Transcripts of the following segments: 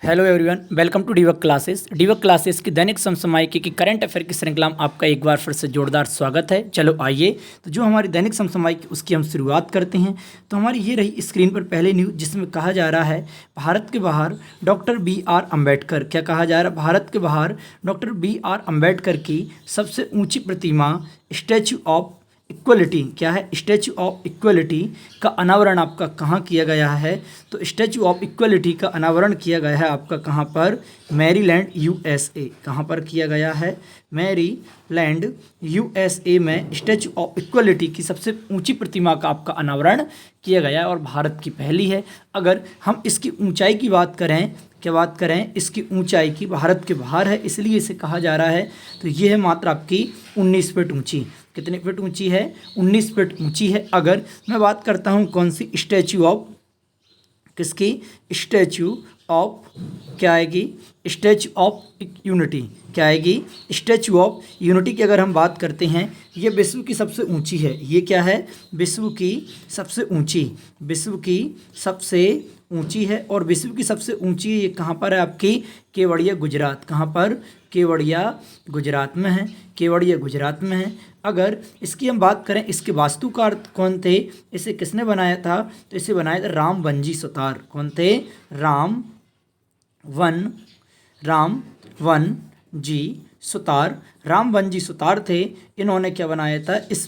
Hello everyone, welcome to डीवक classes. डीवक classes की दैनिक समसामयिकी की करंट अफेयर की श्रृंखला में आपका एक बार फिर से जोरदार स्वागत है। चलो आइए, तो जो हमारी दैनिक समसामयिकी उसकी हम शुरुआत करते हैं। तो हमारी ये रही स्क्रीन पर पहले न्यूज़, जिसमें कहा जा रहा है भारत के बाहर डॉक्टर BR अम्बेडकर। क्या कहा जा रहा है? भारत के बाहर डॉक्टर BR अम्बेडकर की सबसे ऊँची प्रतिमा स्टैचू ऑफ इक्वलिटी, क्या है? स्टैचू ऑफ इक्वलिटी का अनावरण आपका कहाँ किया गया है? तो स्टैचू ऑफ इक्वलिटी का अनावरण किया गया है आपका कहाँ पर? Maryland USA। कहाँ पर किया गया है? मैरीलैंड USA में स्टैचू ऑफ इक्वलिटी की सबसे ऊंची प्रतिमा का आपका अनावरण किया गया है और भारत की पहली है। अगर हम इसकी ऊंचाई की बात करें, क्या बात करें इसकी ऊंचाई की, भारत के बाहर है इसलिए इसे कहा जा रहा है। तो ये है मात्र आपकी 19 फीट ऊंची। कितने फीट ऊंची है? 19 फीट ऊंची है। अगर मैं बात करता हूँ कौन सी? स्टैचू ऑफ, किसकी? स्टैचू ऑफ क्या आएगी? Statue of unity. क्या आएगी? स्टैचू ऑफ यूनिटी की अगर हम बात करते हैं, ये विश्व की सबसे ऊंची है। ये क्या है? विश्व की सबसे ऊंची, विश्व की सबसे ऊंची है। और विश्व की सबसे ऊंची ये कहाँ पर है आपकी? केवड़िया गुजरात। कहाँ पर? केवड़िया गुजरात में है। केवड़िया गुजरात में है। अगर इसकी हम बात करें, इसके वास्तुकार कौन थे? इसे किसने बनाया था? तो इसे बनाया था राम वनजी सुतार। कौन थे? राम वन जी सुतार। राम वन जी सुतार थे। इन्होंने क्या बनाया था? इस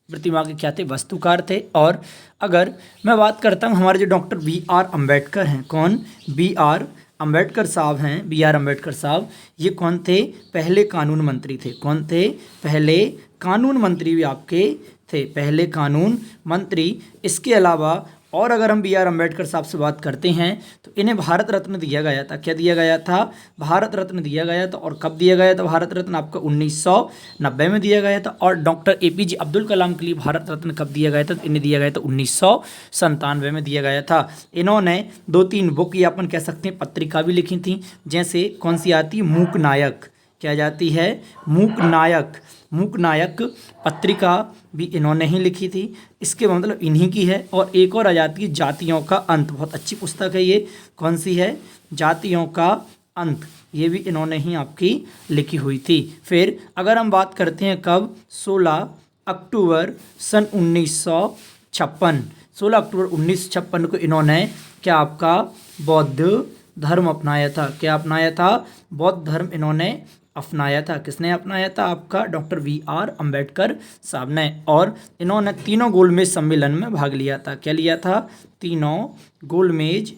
प्रतिमा के क्या थे? वास्तुकार थे। और अगर मैं बात करता हूँ हमारे जो डॉक्टर BR अम्बेडकर हैं, कौन? BR अम्बेडकर साहब हैं। BR अम्बेडकर साहब ये कौन थे? पहले कानून मंत्री थे। कौन थे? पहले कानून मंत्री भी आपके थे, पहले कानून मंत्री। इसके अलावा और अगर हम BR अम्बेडकर साहब से बात करते हैं तो इन्हें भारत रत्न दिया गया था। क्या दिया गया था? भारत रत्न दिया गया था। और कब दिया गया था भारत रत्न? आपका 1990 में दिया गया था। और डॉक्टर APJ अब्दुल कलाम के लिए भारत रत्न कब दिया गया था? तो इन्हें दिया गया था 1997 में दिया गया था। इन्होंने 2-3 बुक या अपन कह सकते हैं पत्रिका भी लिखी थी, जैसे कौन सी आती है? मूक नायक। क्या जाती है? मूक नायक। मूक नायक पत्रिका भी इन्होंने ही लिखी थी। इसके मतलब इन्हीं की है। और एक और आ जाती है जातियों का अंत। बहुत अच्छी पुस्तक है ये। कौन सी है? जातियों का अंत। ये भी इन्होंने ही आपकी लिखी हुई थी। फिर अगर हम बात करते हैं कब? 16 अक्टूबर सन 1956। 16 अक्टूबर 1956 को इन्होंने क्या आपका? बौद्ध धर्म अपनाया था। क्या अपनाया था? बौद्ध धर्म इन्होंने अपनाया था। किसने अपनाया था? आपका डॉक्टर BR अम्बेडकर साहब ने। और इन्होंने तीनों गोलमेज सम्मेलन में भाग लिया था। क्या लिया था? तीनों गोलमेज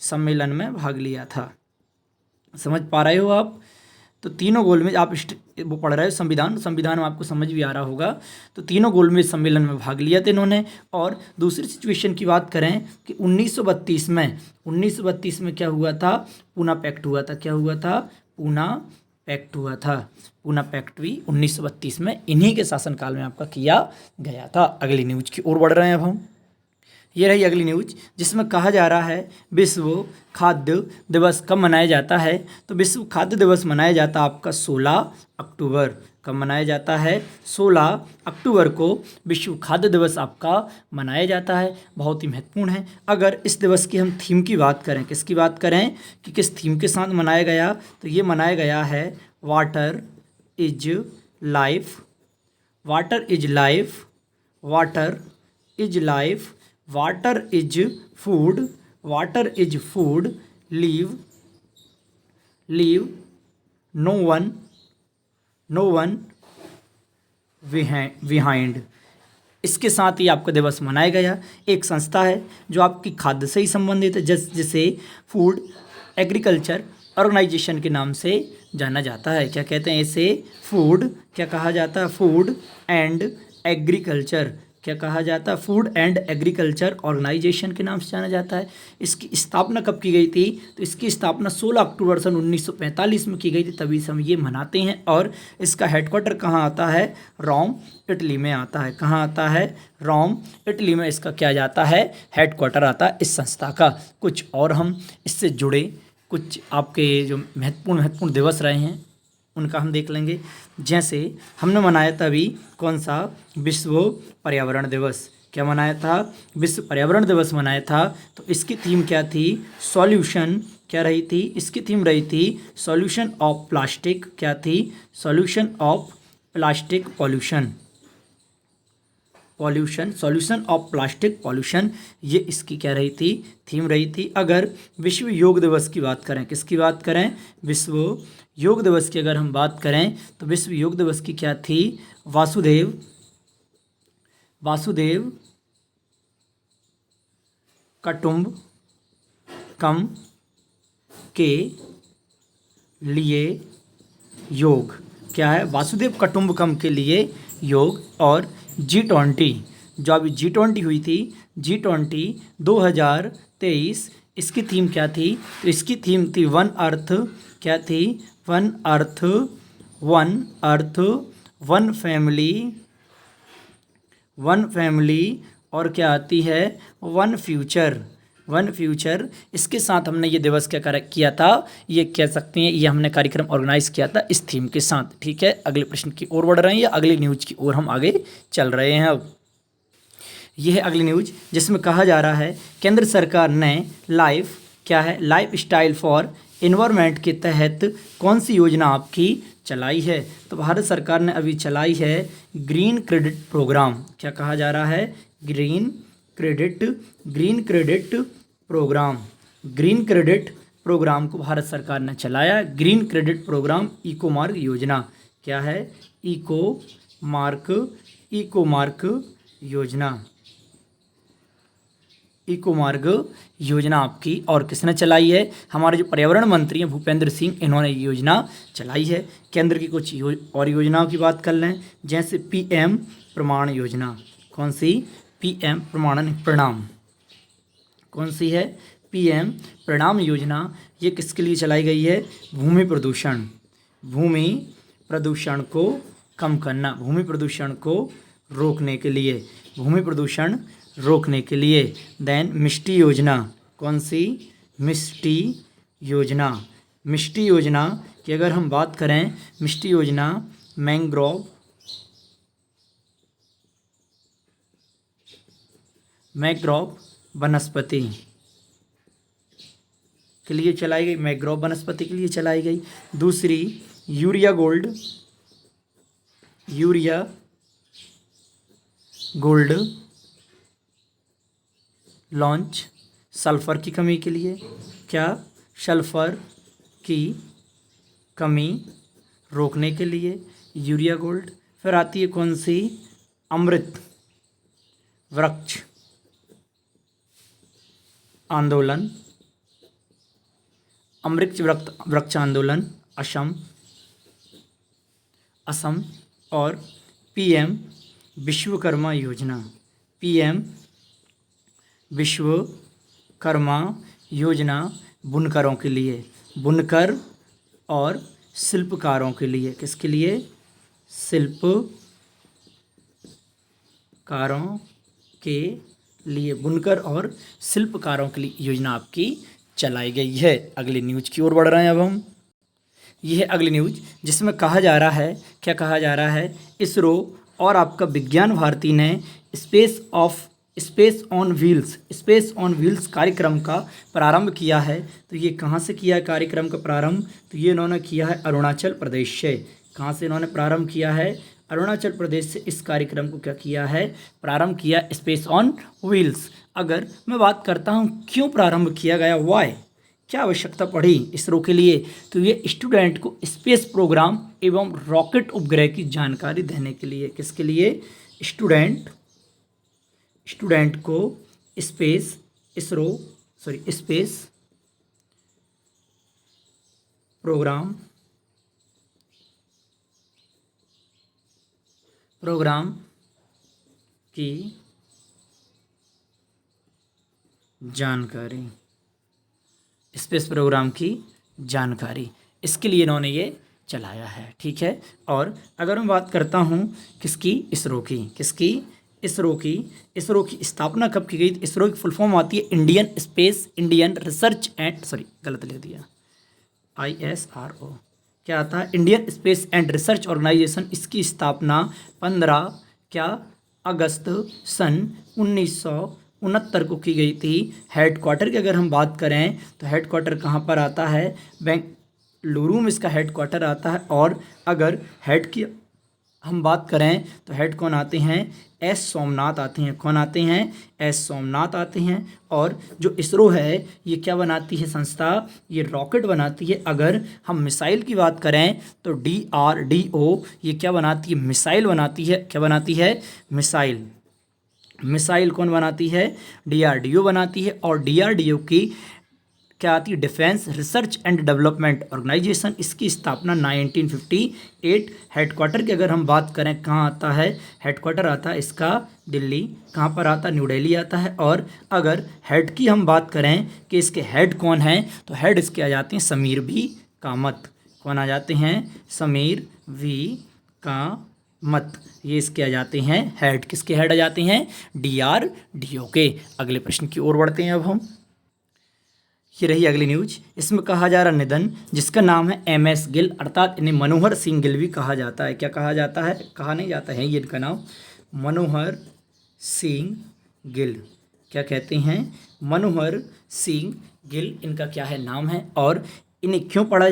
सम्मेलन में भाग लिया था। समझ पा रहे हो आप? तो तीनों गोलमेज, आप वो पढ़ रहे हो संविधान में आपको समझ भी आ रहा होगा। तो तीनों गोलमेज सम्मेलन में भाग लिया था इन्होंने। और दूसरी सिचुएशन की बात करें कि 1932 में क्या हुआ था? पूना पैक्ट हुआ था। क्या हुआ था? पूना पैक्ट हुआ था। पूना पैक्ट भी 1932 में इन्हीं के शासनकाल में आपका किया गया था। अगली न्यूज की ओर बढ़ रहे हैं अब हम। ये रही अगली न्यूज, जिसमें कहा जा रहा है विश्व खाद्य दिवस कब मनाया जाता है? तो विश्व खाद्य दिवस मनाया जाता है आपका 16 अक्टूबर। कब मनाया जाता है? 16 अक्टूबर को विश्व खाद्य दिवस आपका मनाया जाता है। बहुत ही महत्वपूर्ण है। अगर इस दिवस की हम थीम की बात करें, किसकी बात करें कि किस थीम के साथ मनाया गया? तो ये मनाया गया है water is life. Water is life. Water is life. Water is food. Water is food. Leave no one behind. इसके साथ ही आपका दिवस मनाया गया। एक संस्था है जो आपकी खाद्य से ही संबंधित है, जिसे फूड एग्रीकल्चर ऑर्गेनाइजेशन के नाम से जाना जाता है। क्या कहते हैं इसे? फूड, क्या कहा जाता है? Food and agriculture. क्या कहा जाता है? फूड एंड एग्रीकल्चर ऑर्गेनाइजेशन के नाम से जाना जाता है। इसकी स्थापना कब की गई थी? तो इसकी स्थापना 16 अक्टूबर सन 1945 में की गई थी। तभी से हम ये मनाते हैं। और इसका हेडक्वार्टर कहाँ आता है? रोम, इटली में आता है। कहाँ आता है? रोम, इटली में इसका क्या जाता है? हेडक्वार्टर आता है इस संस्था का। कुछ और हम इससे जुड़े कुछ आपके जो महत्वपूर्ण दिवस रहे हैं उनका हम देख लेंगे। जैसे हमने मनाया था अभी कौन सा? विश्व पर्यावरण दिवस। क्या मनाया था? विश्व पर्यावरण दिवस मनाया था। तो इसकी थीम क्या थी? सॉल्यूशन। क्या रही थी? इसकी थीम रही थी सॉल्यूशन ऑफ प्लास्टिक। क्या थी? Solution of plastic pollution. Solution of plastic pollution, ये इसकी क्या रही थी? थीम रही थी। अगर विश्व योग दिवस की बात करें, किसकी बात करें? विश्व योग दिवस की अगर हम बात करें तो विश्व योग दिवस की क्या थी? वासुदेव कुटुंबकम के लिए योग। क्या है? वासुदेव कुटुंबकम के लिए योग। और G20, जो अभी G20 हुई थी, G20 2023, इसकी थीम क्या थी? तो इसकी थीम थी वन अर्थ। क्या थी? वन अर्थ, वन फैमिली, और क्या आती है? One future. इसके साथ हमने ये दिवस क्या किया था? ये कह सकते हैं ये हमने कार्यक्रम ऑर्गेनाइज किया था इस थीम के साथ। ठीक है, अगले प्रश्न की ओर बढ़ रहे हैं या अगली न्यूज की ओर हम आगे चल रहे हैं। अब ये है अगली न्यूज, जिसमें कहा जा रहा है केंद्र सरकार ने लाइफ स्टाइल फॉर एनवायरनमेंट के तहत कौन सी योजना आपकी चलाई है? तो भारत सरकार ने अभी चलाई है ग्रीन क्रेडिट प्रोग्राम। क्या कहा जा रहा है? ग्रीन क्रेडिट प्रोग्राम को भारत सरकार ने चलाया। ग्रीन क्रेडिट प्रोग्राम, इको मार्ग योजना। क्या है? इको मार्ग योजना आपकी, और किसने चलाई है? हमारे जो पर्यावरण मंत्री हैं भूपेंद्र सिंह, इन्होंने ये योजना चलाई है। केंद्र की कुछ और योजनाओं की बात कर लें, जैसे PM प्रमाण योजना। कौन सी? PM प्रणाम। कौन सी है? PM प्रणाम योजना। ये किसके लिए चलाई गई है? भूमि प्रदूषण को कम करना, भूमि प्रदूषण को रोकने के लिए। देन मिष्टी योजना। कौन सी? मिष्टी योजना की अगर हम बात करें, मिष्टी योजना मैंग्रोव वनस्पति के लिए चलाई गई। मैंग्रोव वनस्पति के लिए चलाई गई। दूसरी यूरिया गोल्ड लॉन्च, सल्फर की कमी के लिए। क्या? सल्फर की कमी रोकने के लिए यूरिया गोल्ड। फिर आती है कौन सी? अमृत वृक्ष आंदोलन असम। और PM विश्वकर्मा योजना बुनकरों के लिए, बुनकर और शिल्पकारों के लिए। किसके लिए? शिल्पकारों के लिए, बुनकर और शिल्पकारों के लिए योजना आपकी चलाई गई है। अगली न्यूज की ओर बढ़ रहे हैं अब हम। यह है अगली न्यूज, जिसमें कहा जा रहा है, क्या कहा जा रहा है? इसरो और आपका विज्ञान भारती ने स्पेस ऑन व्हील्स कार्यक्रम का प्रारंभ किया है। तो ये कहाँ से किया है कार्यक्रम का प्रारंभ? तो ये इन्होंने किया है अरुणाचल प्रदेश से। कहाँ से इन्होंने प्रारंभ किया है? अरुणाचल प्रदेश से इस कार्यक्रम को क्या किया है? प्रारंभ किया, स्पेस ऑन व्हील्स। अगर मैं बात करता हूँ क्यों प्रारंभ किया गया, वाई, क्या आवश्यकता पड़ी इसरो के लिए, तो ये स्टूडेंट को स्पेस प्रोग्राम एवं रॉकेट उपग्रह की जानकारी देने के लिए। किसके लिए? स्टूडेंट को स्पेस प्रोग्राम की जानकारी, इसके लिए इन्होंने ये चलाया है। ठीक है, और अगर मैं बात करता हूँ किसकी? इसरो की स्थापना कब की गई? इसरो की फुल फॉर्म आती है इंडियन रिसर्च एंड ISRO। क्या आता है? Indian space and research organisation. इसकी स्थापना 15 अगस्त सन 1969 को की गई थी। हेडक्वार्टर की अगर हम बात करें तो हेडक्वार्टर कहाँ पर आता है, बेंगलुरु में इसका हेडक्वार्टर आता है। और अगर हेड की हम बात करें तो हेड कौन आते हैं, एस सोमनाथ आते हैं। कौन आते हैं, एस सोमनाथ आते हैं। और जो इसरो है ये क्या बनाती है संस्था, ये रॉकेट बनाती है। अगर हम मिसाइल की बात करें तो DRDO ये क्या बनाती है, मिसाइल बनाती है। क्या बनाती है, मिसाइल। मिसाइल कौन बनाती है, DRDO बनाती है। और DRDO की क्या आती है, defence research and development organisation. इसकी स्थापना 1958। हेडक्वार्टर की अगर हम बात करें कहाँ आता है, हेडक्वार्टर आता है इसका दिल्ली। कहाँ पर आता है, न्यू दिल्ली आता है। और अगर हेड की हम बात करें कि इसके हेड कौन हैं, तो हेड इसके आ जाते हैं समीर वी कामत। कौन आ जाते हैं, समीर वी कामत। ये इसके आ जाते हैं हेड। किसके हेड आ जाते हैं, DRDO के। अगले प्रश्न की ओर बढ़ते हैं अब हम। ये रही अगली न्यूज। इसमें कहा जा रहा निधन जिसका नाम है MS गिल, अर्थात इन्हें मनोहर सिंह गिल भी कहा जाता है। क्या कहा जाता है, कहा नहीं जाता है, ये इनका नाम मनोहर सिंह गिल। क्या कहते हैं, मनोहर सिंह गिल इनका क्या है, नाम है। और इन्हें क्यों पढ़ा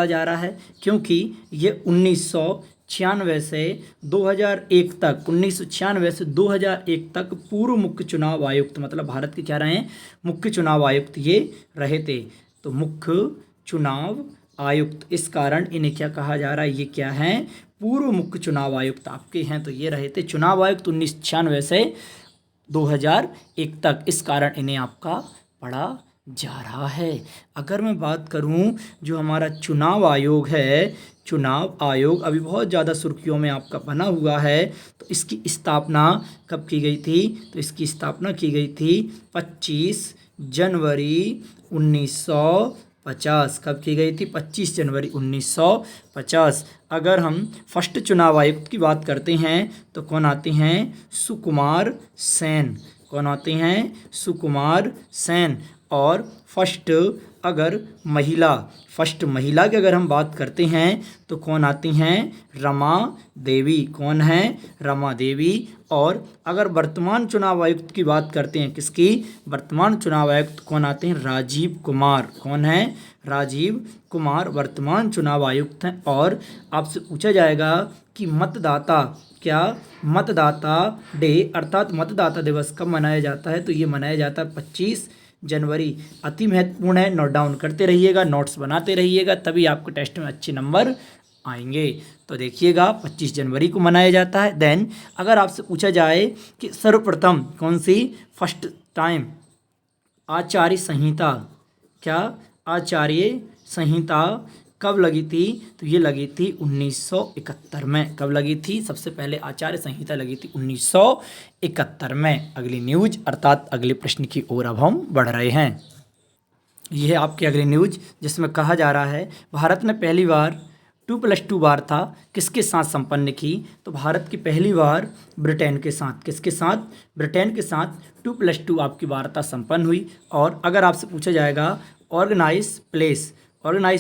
जा रहा है, क्योंकि ये 1996 से 2001 तक 1996 से 2001 तक पूर्व मुख्य चुनाव आयुक्त, मतलब भारत के क्या रहे हैं, मुख्य चुनाव आयुक्त ये रहे थे। तो मुख्य चुनाव आयुक्त, इस कारण इन्हें क्या कहा जा रहा है, ये क्या है, पूर्व मुख्य चुनाव आयुक्त आपके हैं। तो ये रहे थे चुनाव आयुक्त 1996 से 2001 तक, इस कारण इन्हें आपका पढ़ा जा रहा है। अगर मैं बात करूं जो हमारा चुनाव आयोग है, चुनाव आयोग अभी बहुत ज़्यादा सुर्खियों में आपका बना हुआ है। तो इसकी स्थापना कब की गई थी, तो इसकी स्थापना की गई थी 25 जनवरी 1950। कब की गई थी, 25 जनवरी 1950। अगर हम फर्स्ट चुनाव आयुक्त की बात करते हैं तो कौन आते हैं, सुकुमार सेन। कौन आते हैं, सुकुमार सेन। और फर्स्ट महिला की अगर हम बात करते हैं तो कौन आती हैं, रमा देवी। कौन है, रमा देवी। और अगर वर्तमान चुनाव आयुक्त की बात करते हैं, किसकी, वर्तमान चुनाव आयुक्त कौन आते हैं, राजीव कुमार। कौन है, राजीव कुमार वर्तमान चुनाव आयुक्त हैं। और आपसे पूछा जाएगा कि मतदाता, क्या मतदाता डे अर्थात मतदाता दिवस कब मनाया जाता है, तो ये मनाया जाता है 25 जनवरी। अति महत्वपूर्ण है, नोट डाउन करते रहिएगा, नोट्स बनाते रहिएगा, तभी आपको टेस्ट में अच्छे नंबर आएंगे। तो देखिएगा 25 जनवरी को मनाया जाता है। देन अगर आपसे पूछा जाए कि सर्वप्रथम कौन सी, फर्स्ट टाइम आचार्य संहिता, क्या आचार्य संहिता कब लगी थी, तो ये लगी थी 1971 में। कब लगी थी, सबसे पहले आचार्य संहिता लगी थी 1971 में। अगली न्यूज अर्थात अगले प्रश्न की ओर अब हम बढ़ रहे हैं। यह है आपकी अगली न्यूज जिसमें कहा जा रहा है भारत ने पहली बार 2+2 वार्ता किसके साथ संपन्न की, तो भारत की पहली बार ब्रिटेन के साथ, किसके साथ, ब्रिटेन के साथ 2+2 आपकी वार्ता संपन्न हुई। और अगर आपसे पूछा जाएगा ऑर्गेनाइज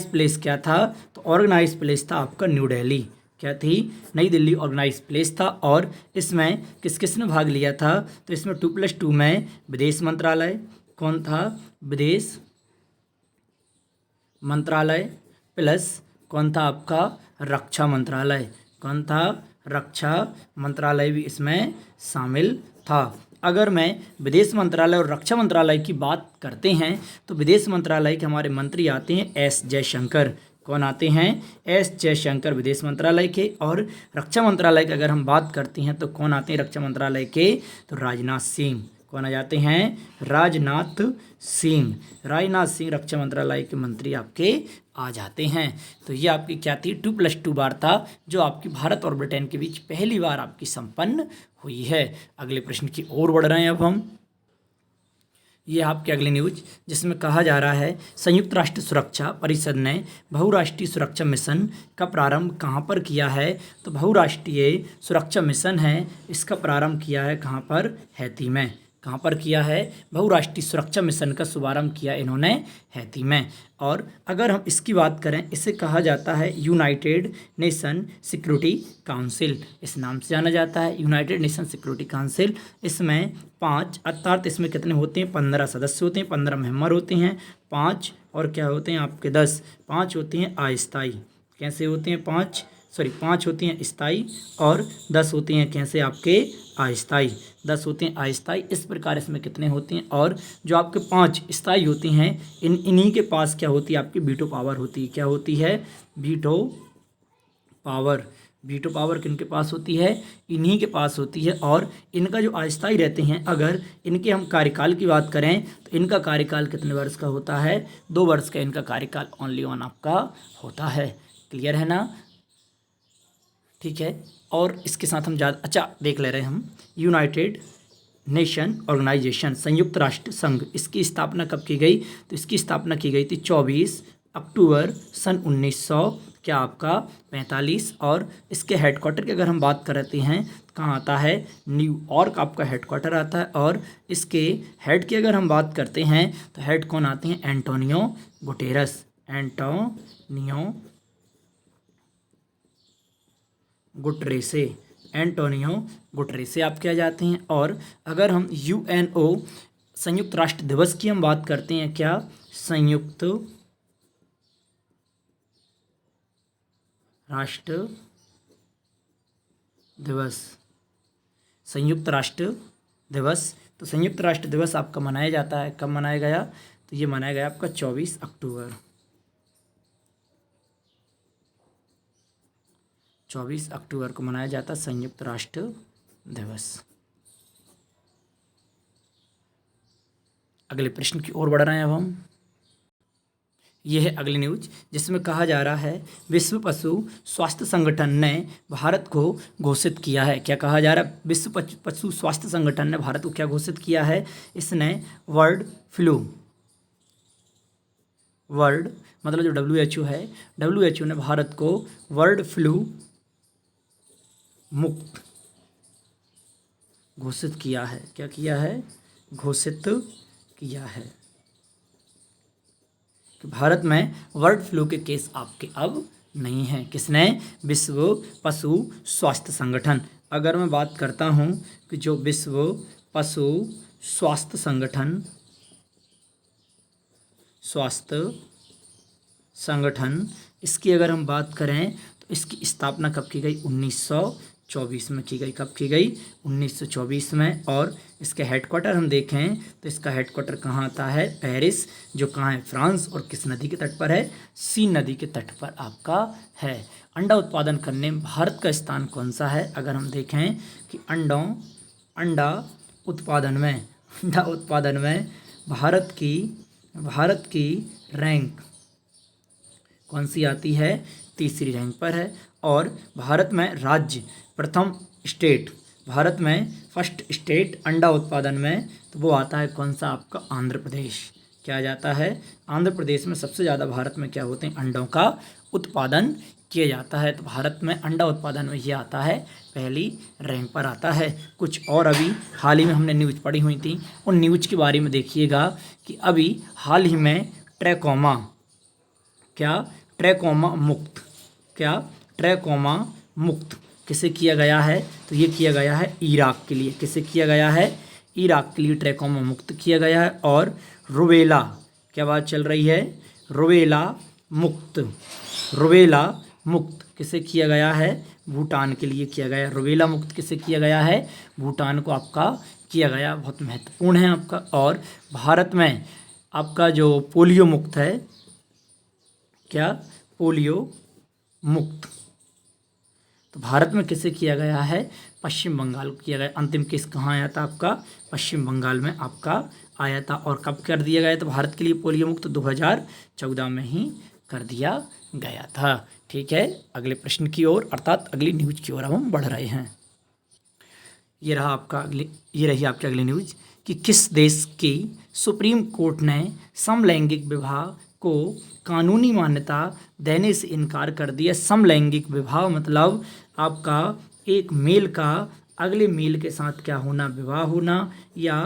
प्लेस क्या था, तो ऑर्गेनाइज प्लेस था आपका न्यू दिल्ली। क्या थी, नई दिल्ली ऑर्गेनाइज प्लेस था। और इसमें किस किस ने भाग लिया था, तो इसमें 2+2 में विदेश मंत्रालय, कौन था, विदेश मंत्रालय, प्लस कौन था आपका, रक्षा मंत्रालय। कौन था, रक्षा मंत्रालय भी इसमें शामिल था। अगर मैं विदेश मंत्रालय और रक्षा मंत्रालय की बात करते हैं तो विदेश मंत्रालय के हमारे मंत्री आते हैं S जयशंकर। कौन आते हैं, S जयशंकर विदेश मंत्रालय के। और रक्षा मंत्रालय की अगर हम बात करते हैं तो कौन आते हैं रक्षा मंत्रालय के, तो राजनाथ सिंह। कौन आ जाते हैं, राजनाथ सिंह रक्षा मंत्रालय के मंत्री आपके आ जाते हैं। तो ये आपकी क्या थी, 2+2 वार्ता जो आपकी भारत और ब्रिटेन के बीच पहली बार आपकी संपन्न हुई है। अगले प्रश्न की ओर बढ़ रहे हैं अब हम। ये आपकी अगली न्यूज जिसमें कहा जा रहा है संयुक्त राष्ट्र सुरक्षा परिषद ने बहुराष्ट्रीय सुरक्षा मिशन का प्रारंभ कहाँ पर किया है, तो बहुराष्ट्रीय सुरक्षा मिशन है इसका प्रारंभ किया है कहाँ पर, हैती में। कहाँ पर किया है? बहुराष्ट्रीय सुरक्षा मिशन का शुभारंभ किया इन्होंने हैती में। और अगर हम इसकी बात करें, इसे कहा जाता है यूनाइटेड नेशन सिक्योरिटी काउंसिल, इस नाम से जाना जाता है यूनाइटेड नेशन सिक्योरिटी काउंसिल। इसमें 5 अर्थात इसमें कितने होते हैं? 15 सदस्य होते हैं, 15 मेंबर होते हैं, 5 और क्या होते हैं आपके 10, 5 होते हैं अस्थायी। कैसे होते हैं? 5 होती हैं स्थायी और 10 होती हैं कैसे आपके अस्थायी। 10 होते हैं अस्थायी। इस प्रकार इसमें कितने होते हैं? और जो आपके 5 स्थायी होती हैं इन्हीं के पास क्या होती है? आपकी वीटो पावर होती है। क्या होती है? Veto power. वीटो पावर किनके पास होती है? इन्हीं के पास होती है। और इनका जो अस्थायी रहते हैं, अगर इनके हम कार्यकाल की बात करें तो इनका कार्यकाल कितने वर्ष का होता है? 2 वर्ष का इनका कार्यकाल ओनली वन आपका होता है। क्लियर है ना? ठीक है। और इसके साथ हम ज़्यादा अच्छा देख ले रहे हैं हम यूनाइटेड नेशन ऑर्गेनाइजेशन, संयुक्त राष्ट्र संघ, इसकी स्थापना कब की गई? तो इसकी स्थापना की गई थी 24 अक्टूबर सन 1900 क्या आपका 45। और इसके हेडक्वार्टर की अगर हम बात करते हैं तो कहाँ आता है? न्यूयॉर्क आपका हेडक्वार्टर आता है। और इसके हेड की अगर हम बात करते हैं तो हेड कौन आते हैं? Antonio Guterres. एंटोनियो गुटरेसे आप क्या जाते हैं। और अगर हम यूएनओ संयुक्त राष्ट्र दिवस की हम बात करते हैं, क्या? संयुक्त राष्ट्र दिवस। संयुक्त राष्ट्र दिवस, तो संयुक्त राष्ट्र दिवस आपका मनाया जाता है, कब मनाया गया? तो ये मनाया गया आपका 24 अक्टूबर। 24 अक्टूबर को मनाया जाता है संयुक्त राष्ट्र दिवस। अगले प्रश्न की ओर बढ़ रहे हैं अब हम। यह है अगली न्यूज जिसमें कहा जा रहा है विश्व पशु स्वास्थ्य संगठन ने भारत को घोषित किया है। क्या कहा जा रहा है? विश्व पशु स्वास्थ्य संगठन ने भारत को क्या घोषित किया है? इसने वर्ल्ड मतलब जो WHO है, WHO ने भारत को वर्ल्ड फ्लू मुक्त घोषित किया है। क्या किया है? घोषित किया है कि भारत में बर्ड फ्लू के केस आपके अब नहीं हैं। किसने? विश्व पशु स्वास्थ्य संगठन। अगर मैं बात करता हूं कि जो विश्व पशु स्वास्थ्य संगठन इसकी अगर हम बात करें तो इसकी स्थापना कब की गई? 1924 में की गई। कब की गई? 1924 में। और इसके हेडक्वार्टर हम देखें तो इसका हेडक्वार्टर कहाँ आता है? पेरिस, जो कहाँ है? फ्रांस। और किस नदी के तट पर है? सीन नदी के तट पर आपका है। अंडा उत्पादन करने में भारत का स्थान कौन सा है? अगर हम देखें कि अंडा उत्पादन में भारत की रैंक कौन सी आती है? तीसरी रैंक पर है। और भारत में भारत में फर्स्ट स्टेट अंडा उत्पादन में तो वो आता है कौन सा आपका? आंध्र प्रदेश। क्या जाता है? आंध्र प्रदेश में सबसे ज़्यादा भारत में क्या होते हैं? अंडों का उत्पादन किया जाता है। तो भारत में अंडा उत्पादन में ये आता है, पहली रैंक पर आता है। कुछ और अभी हाल ही में हमने न्यूज़ पढ़ी हुई थी, उन न्यूज़ के बारे में देखिएगा कि अभी हाल ही में ट्रैकोमा मुक्त किसे किया गया है? तो ये किया गया है इराक के लिए। किसे किया गया है? इराक के लिए ट्रैकोमा मुक्त किया गया है। और रुबेला, क्या बात चल रही है? रुबेला मुक्त किसे किया गया है? भूटान के लिए किया गया। रुबेला मुक्त किसे किया गया है? भूटान को आपका किया गया। बहुत महत्वपूर्ण है आपका। और भारत में आपका जो पोलियो मुक्त है, क्या? पोलियो मुक्त तो भारत में किसे किया गया है? पश्चिम बंगाल को किया गया। अंतिम केस कहाँ आया था आपका? पश्चिम बंगाल में आपका आया था। और कब कर दिया गया? तो भारत के लिए पोलियो मुक्त 2014 में ही कर दिया गया था। ठीक है, अगले प्रश्न की ओर अर्थात अगली न्यूज की ओर हम बढ़ रहे हैं। ये रही आपकी अगली न्यूज कि किस देश की सुप्रीम कोर्ट ने समलैंगिक विवाह को कानूनी मान्यता देने से इनकार कर दिया। समलैंगिक विवाह मतलब आपका एक मेल का अगले मेल के साथ क्या होना, विवाह होना, या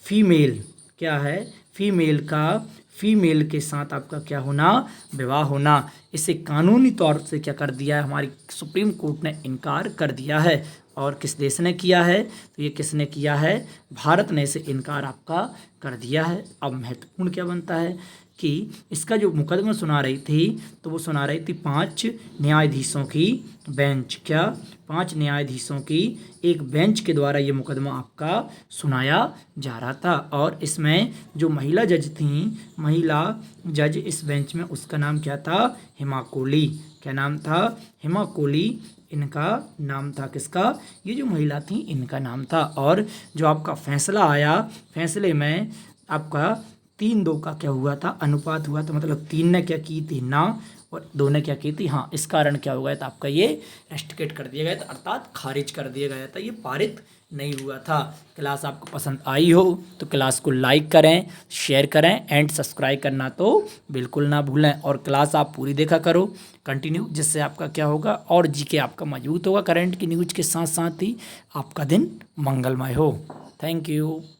फीमेल क्या है, फीमेल के साथ आपका क्या होना, विवाह होना। इसे कानूनी तौर से क्या कर दिया है, हमारी सुप्रीम कोर्ट ने इनकार कर दिया है। और किस देश ने किया है, तो ये किसने किया है, भारत ने इसे इनकार आपका कर दिया है। अब महत्वपूर्ण क्या बनता है कि इसका जो मुकदमा सुना रही थी, तो वो सुना रही थी 5 न्यायाधीशों की बेंच, क्या 5 न्यायाधीशों की एक बेंच के द्वारा ये मुकदमा आपका सुनाया जा रहा था। और इसमें जो महिला जज थी, महिला जज इस बेंच में, उसका नाम क्या था, हेमा कोहली। क्या नाम था, हेमा कोहली इनका नाम था। किसका, ये जो महिला थी इनका नाम था। और जो आपका फैसला आया, फैसले में आपका 3-2 का क्या हुआ था, अनुपात हुआ था। मतलब 3 ने क्या की थी, ना, और 2 ने क्या की थी, हाँ। इस कारण क्या हो गया था, आपका ये रेस्ट्रिकेट कर दिया गया था, अर्थात खारिज कर दिया गया था, ये पारित नहीं हुआ था। क्लास आपको पसंद आई हो तो क्लास को लाइक करें, शेयर करें एंड सब्सक्राइब करना तो बिल्कुल ना भूलें। और क्लास आप पूरी देखा करो कंटिन्यू, जिससे आपका क्या होगा, और जीके आपका मजबूत होगा करंट की न्यूज़ के साथ साथ ही आपका दिन मंगलमय हो। Thank you.